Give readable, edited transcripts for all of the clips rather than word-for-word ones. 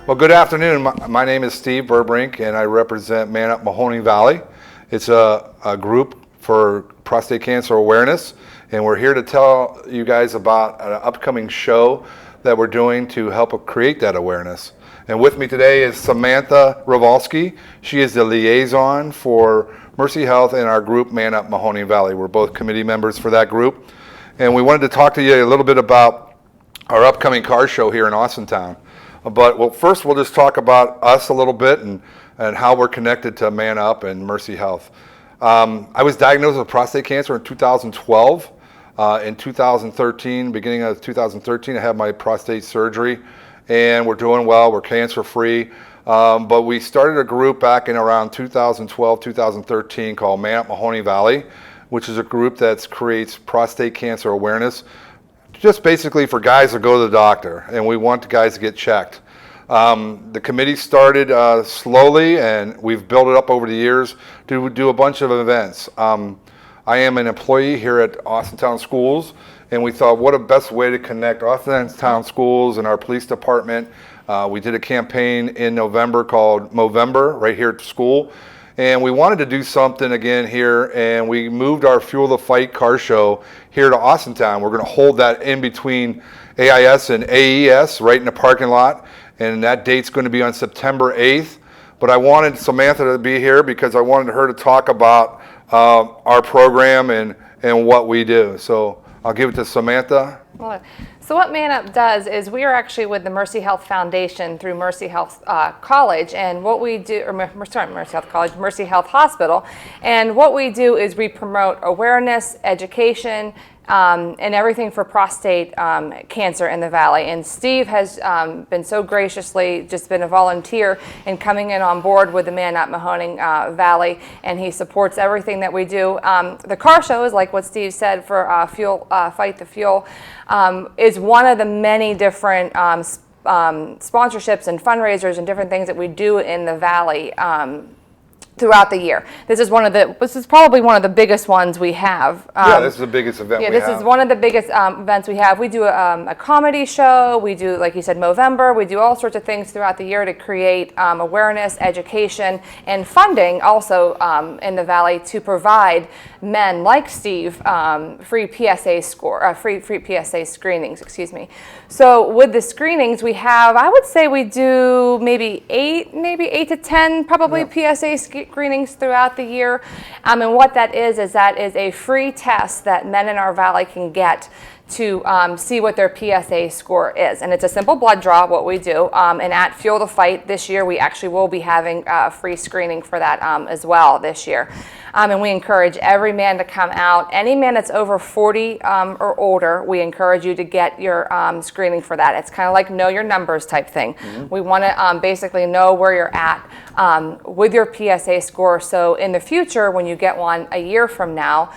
Well, good afternoon. My name is Steve Burbrink, and I represent Man Up Mahoning Valley. It's a group for prostate cancer awareness, and we're here to tell you guys about an upcoming show that we're doing to help create that awareness. And with me today is Samantha Rovalski. She is the liaison for Mercy Health and our group, Man Up Mahoning Valley. We're both committee members for that group. And we wanted to talk to you a little bit about our upcoming car show here in Austintown. But first we'll just talk about us a little bit and how we're connected to Man Up and Mercy Health. I was diagnosed with prostate cancer in 2012. In 2013, beginning of 2013, I had my prostate surgery, and we're doing well. We're cancer free. But we started a group back in around 2012, 2013 called Man Up Mahoning Valley, which is a group that creates prostate cancer awareness, just basically for guys to go to the doctor, and we want the guys to get checked. The committee started slowly, and we've built it up over the years to do a bunch of events. I am an employee here at Austintown Schools, and we thought, what a best way to connect Austintown Schools and our police department. We did a campaign in November called Movember right here at the school. And we wanted to do something again here, and we moved our Fuel the Fight car show here to Austintown. We're going to hold that in between AIS and AES right in the parking lot, and that date's going to be on September 8th. But I wanted Samantha to be here because I wanted her to talk about our program and what we do. So I'll give it to Samantha. So what Man Up does is we are actually with the Mercy Health Foundation through Mercy Health College, and what we do, Mercy Health College, Mercy Health Hospital, and what we do is we promote awareness, education, and everything for prostate cancer in the Valley. And Steve has been so graciously just been a volunteer in coming in on board with the Man Up Mahoning Valley, and he supports everything that we do. The car show is like what Steve said for Fuel, Fight the Fuel, is one of the many different sponsorships and fundraisers and different things that we do in the Valley throughout the year. This is probably one of the biggest ones we have. This is the biggest event we have. Yeah, this is one of the biggest events we have. We do a comedy show. We do, like you said, Movember. We do all sorts of things throughout the year to create awareness, education, and funding also in the Valley to provide men like Steve free PSA screenings. Excuse me. So with the screenings, we have, I would say, we do maybe eight to 10 probably PSA screenings throughout the year. And what that is a free test that men in our Valley can get to see what their PSA score is. And it's a simple blood draw, what we do. And at Fuel the Fight this year, we actually will be having free screening for that as well this year. And we encourage every man to come out. Any man that's over 40 or older, we encourage you to get your screening for that. It's kind of like know your numbers type thing. Mm-hmm. We want to basically know where you're at with your PSA score. So in the future, when you get one a year from now,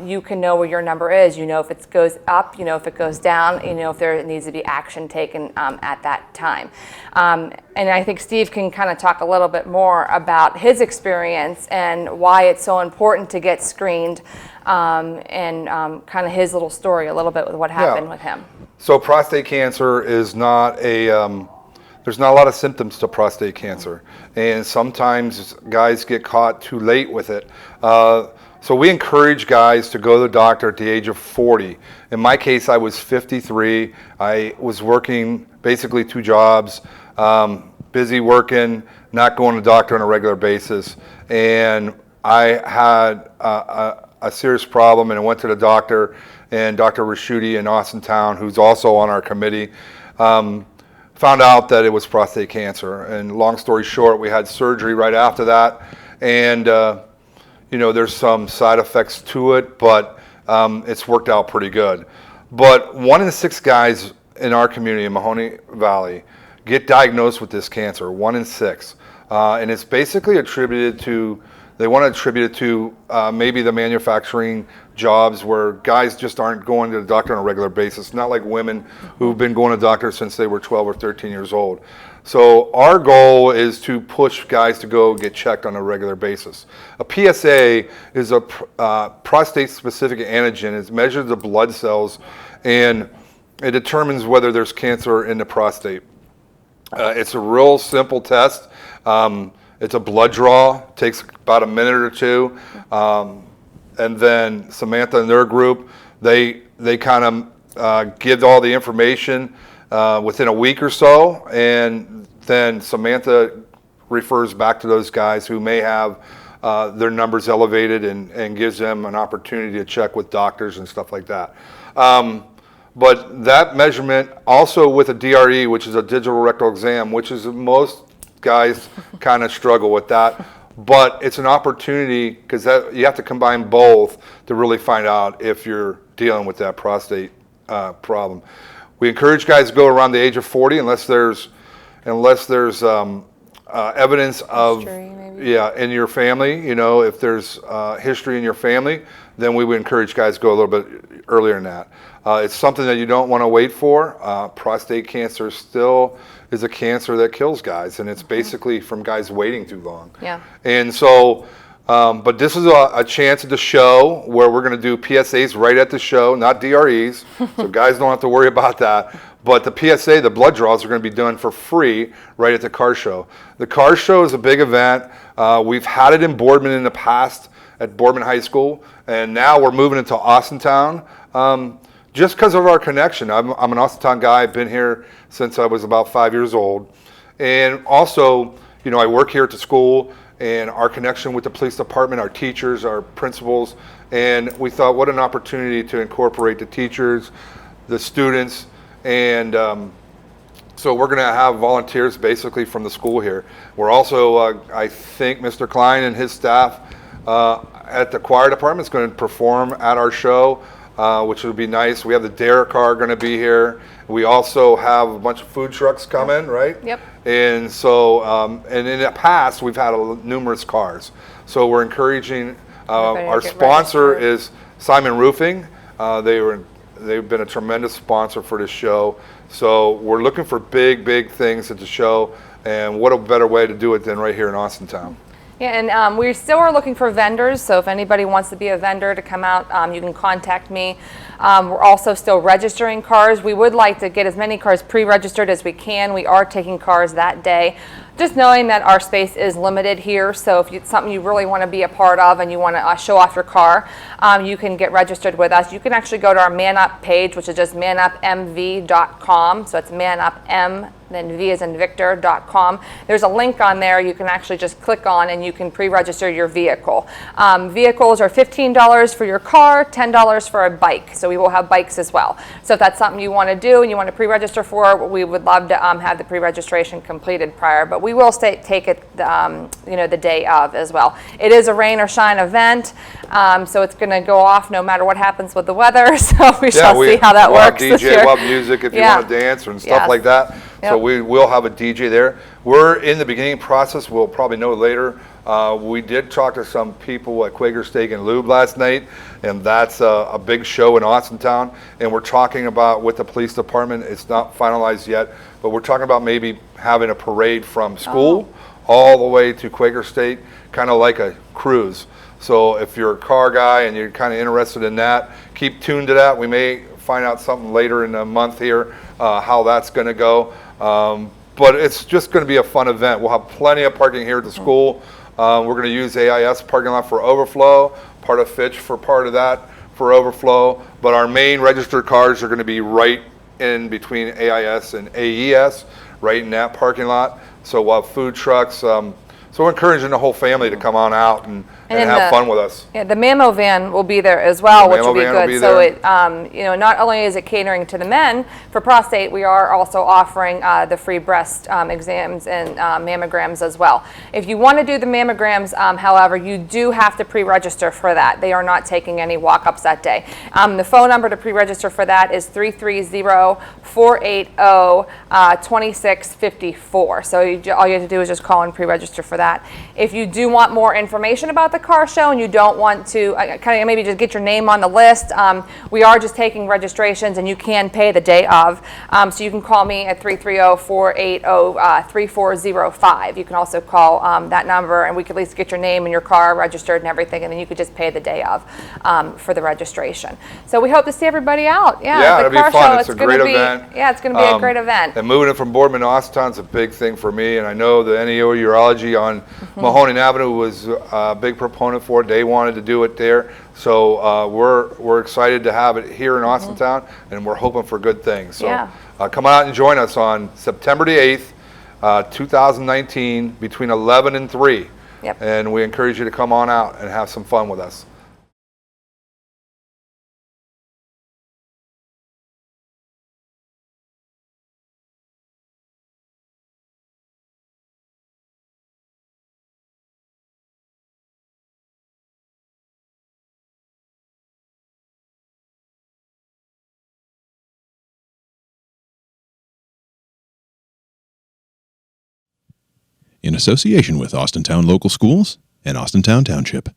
you can know where your number is. You know if it goes up, you know if it goes down, you know if there needs to be action taken at that time. And I think Steve can kind of talk a little bit more about his experience and why it's so important to get screened, and kind of his little story a little bit with what happened with him. So prostate cancer is not there's not a lot of symptoms to prostate cancer, and sometimes guys get caught too late with it. So we encourage guys to go to the doctor at the age of 40. In my case, I was 53. I was working basically 2 jobs, busy working, not going to the doctor on a regular basis. And I had a serious problem, and I went to the doctor, and Dr. Raschuti in Austintown, who's also on our committee, found out that it was prostate cancer. And long story short, we had surgery right after that. And there's some side effects to it, but it's worked out pretty good. But 1 in 6 guys in our community in Mahoning Valley get diagnosed with this cancer, 1 in 6. And it's basically attributed to, they want to attribute it to maybe the manufacturing jobs where guys just aren't going to the doctor on a regular basis, not like women who've been going to the doctor since they were 12 or 13 years old. So our goal is to push guys to go get checked on a regular basis. A PSA is a prostate-specific antigen. It measures the blood cells, and it determines whether there's cancer in the prostate. It's a real simple test. It's a blood draw, takes about a minute or two. And then Samantha and their group, they kind of give all the information within a week or so, and then Samantha refers back to those guys who may have their numbers elevated and gives them an opportunity to check with doctors and stuff like that. But that measurement, also with a DRE, which is a digital rectal exam, which is most guys kind of struggle with that. But it's an opportunity because you have to combine both to really find out if you're dealing with that prostate problem. We encourage guys to go around the age of 40 unless there's evidence of History, maybe. in your family. If there's history in your family, then we would encourage guys to go a little bit earlier than that. It's something that you don't want to wait for. Prostate cancer still is a cancer that kills guys, and it's basically from guys waiting too long. Yeah. And so, but this is a chance at the show where we're going to do PSAs right at the show, not DREs, so guys don't have to worry about that. But the PSA, the blood draws, are going to be done for free right at the car show. The car show is a big event. We've had it in Boardman in the past at Boardman High School, and now we're moving into Austintown. Just because of our connection. I'm an Austintown guy. I've been here since I was about 5 years old. And also, I work here at the school, and our connection with the police department, our teachers, our principals, and we thought what an opportunity to incorporate the teachers, the students, and so we're going to have volunteers basically from the school here. We're also, I think Mr. Klein and his staff at the choir department is going to perform at our show. Which would be nice. We have the Dare car going to be here. We also have a bunch of food trucks coming, right? Yep. And so, and in the past, we've had numerous cars. So we're encouraging. Our sponsor is Simon Roofing. They've been a tremendous sponsor for this show. So we're looking for big things at the show. And what a better way to do it than right here in Austintown. Yeah, and we still are looking for vendors, so if anybody wants to be a vendor to come out, you can contact me. We're also still registering cars. We would like to get as many cars pre-registered as we can. We are taking cars that day. Just knowing that our space is limited here, so if it's something you really want to be a part of and you want to show off your car, you can get registered with us. You can actually go to our Man Up page, which is just manupmv.com. So it's manupm, then V as in Victor.com. There's a link on there you can actually just click on and you can pre-register your vehicle. Vehicles are $15 for your car, $10 for a bike. So we will have bikes as well. So if that's something you want to do and you want to pre-register for, we would love to have the pre-registration completed prior. But we will take it the day of as well. It is a rain or shine event, so it's going to go off no matter what happens with the weather. So we shall see how that works this year. We'll have DJ, we'll have music if you want to dance and stuff like that. Yep. So we will have a DJ there. We're in the beginning process. We'll probably know later. We did talk to some people at Quaker Steak and Lube last night, and that's a big show in Austintown. And we're talking about with the police department. It's not finalized yet, but we're talking about maybe having a parade from school all the way to Quaker State, kind of like a cruise. So if you're a car guy and you're kind of interested in that, keep tuned to that. We may find out something later in the month here, how that's going to go. But it's just going to be a fun event. We'll have plenty of parking here at the school. We're going to use AIS parking lot for overflow, part of Fitch for part of that for overflow. But our main registered cars are going to be right in between AIS and AES, right in that parking lot. So we'll have food trucks. So we're encouraging the whole family to come on out and have fun with us. Yeah, the Mamo van will be there as well, which will be good. So it, not only is it catering to the men for prostate, we are also offering the free breast exams and mammograms as well. If you want to do the mammograms, however, you do have to pre-register for that. They are not taking any walk-ups that day. The phone number to pre-register for that is 330-480-2654. So all you have to do is just call and pre-register for that. that. If you do want more information about the car show and you don't want to kind of maybe just get your name on the list, we are just taking registrations and you can pay the day of. So you can call me at 330-480-3405. You can also call that number and we can at least get your name and your car registered and everything, and then you could just pay the day of for the registration. So we hope to see everybody out. Yeah, it'll be fun. Show. It's a great event. Yeah, it's going to be a great event. And moving it from Boardman to Austintown's a big thing for me, and I know the NEO Urology on Mahoning Avenue was a big proponent for it. They wanted to do it there, so we're excited to have it here in Austintown, and we're hoping for good things. So come out and join us on September the 8th, 2019, between 11 and 3. Yep. And we encourage you to come on out and have some fun with us. In association with Austintown Local Schools and Austintown Township.